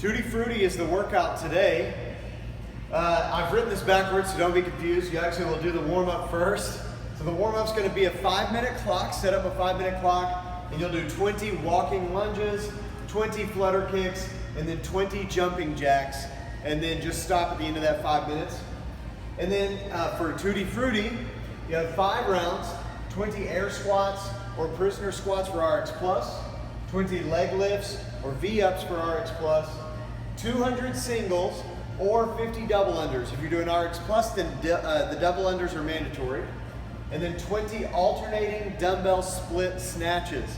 Tutti-Fruitti is the workout today. I've written this backwards, so don't be confused. You actually will do the warm-up first. So the warm-up's going to be a 5-minute clock. Set up a 5-minute clock, and you'll do 20 walking lunges, 20 flutter kicks, and then 20 jumping jacks, and then just stop at the end of that 5 minutes. And then for Tutti-Fruitti, you have 5 rounds, 20 air squats or prisoner squats for RX+, 20 leg lifts or V-ups for RX+, 200 singles or 50 double unders. If you're doing RX+, then the double unders are mandatory. And then 20 alternating dumbbell split snatches.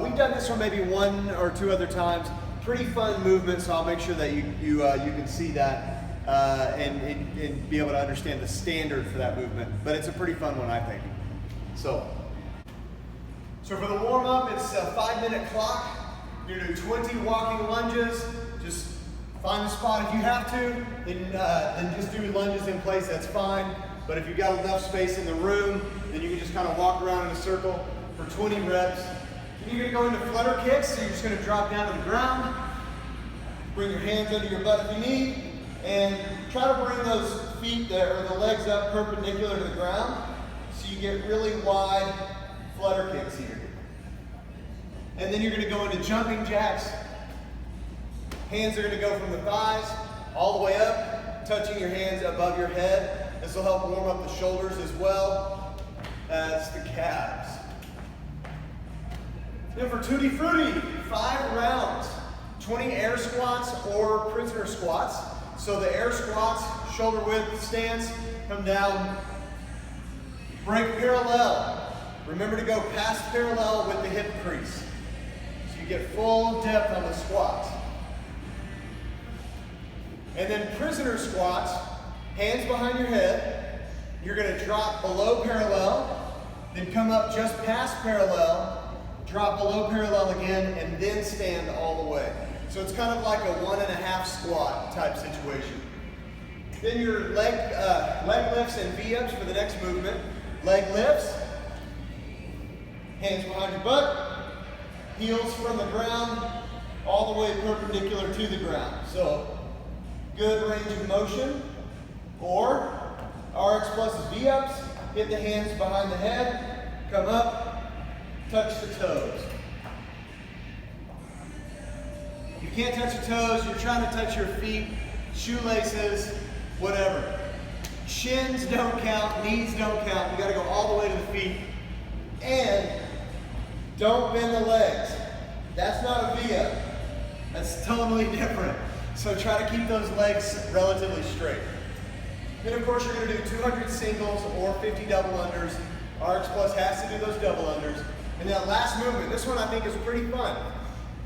We've done this one maybe 1 or 2 other times. Pretty fun movement, so I'll make sure that you can see that and be able to understand the standard for that movement. But it's a pretty fun one, I think. So for the warm-up, it's a 5-minute clock. You're gonna do 20 walking lunges. Just find the spot if you have to, then just do lunges in place, that's fine. But if you've got enough space in the room, then you can just kind of walk around in a circle for 20 reps. Then you're gonna go into flutter kicks, so you're just gonna drop down to the ground, bring your hands under your butt if you need, and try to bring those feet there, or the legs up perpendicular to the ground, so you get really wide flutter kicks here. And then you're gonna go into jumping jacks. Hands are gonna go from the thighs all the way up, touching your hands above your head. This will help warm up the shoulders as well as the calves. Then for Tutti-Fruitti, 5 rounds, 20 air squats or prisoner squats. So the air squats, shoulder width stance, come down, break parallel. Remember to go past parallel with the hip crease. So you get full depth on the squats. And then prisoner squats, hands behind your head. You're gonna drop below parallel, then come up just past parallel, drop below parallel again, and then stand all the way. So it's kind of like a 1.5 squat type situation. Then your leg lifts and V-ups for the next movement. Leg lifts, hands behind your butt, heels from the ground, all the way perpendicular to the ground. So good range of motion. Or RX+ is V-ups, hit the hands behind the head, come up, touch the toes. You can't touch your toes, you're trying to touch your feet, shoelaces, whatever. Shins don't count, knees don't count. You gotta go all the way to the feet. And don't bend the legs. That's not a V-up. That's totally different. So try to keep those legs relatively straight. Then of course you're gonna do 200 singles or 50 double unders. RX+ has to do those double unders. And that last movement, this one I think is pretty fun.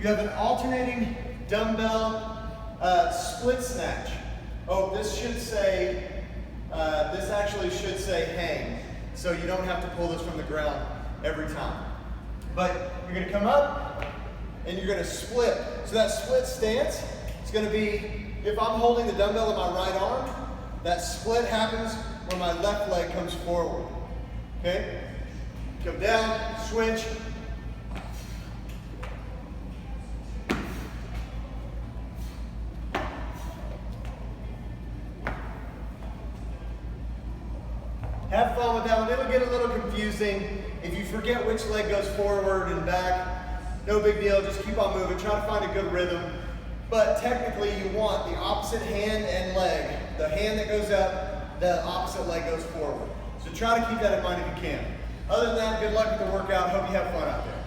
You have an alternating dumbbell split snatch. Oh, this actually should say hang. So you don't have to pull this from the ground every time. But you're gonna come up and you're gonna split. So that split stance is gonna be, if I'm holding the dumbbell in my right arm, that split happens when my left leg comes forward. Okay? Come down, switch. Have fun with that one. It'll get a little confusing. If you forget which leg goes forward and back, no big deal. Just keep on moving. Try to find a good rhythm. But technically you want the opposite hand and leg. The hand that goes up, the opposite leg goes forward. So try to keep that in mind if you can. Other than that, good luck with the workout. Hope you have fun out there.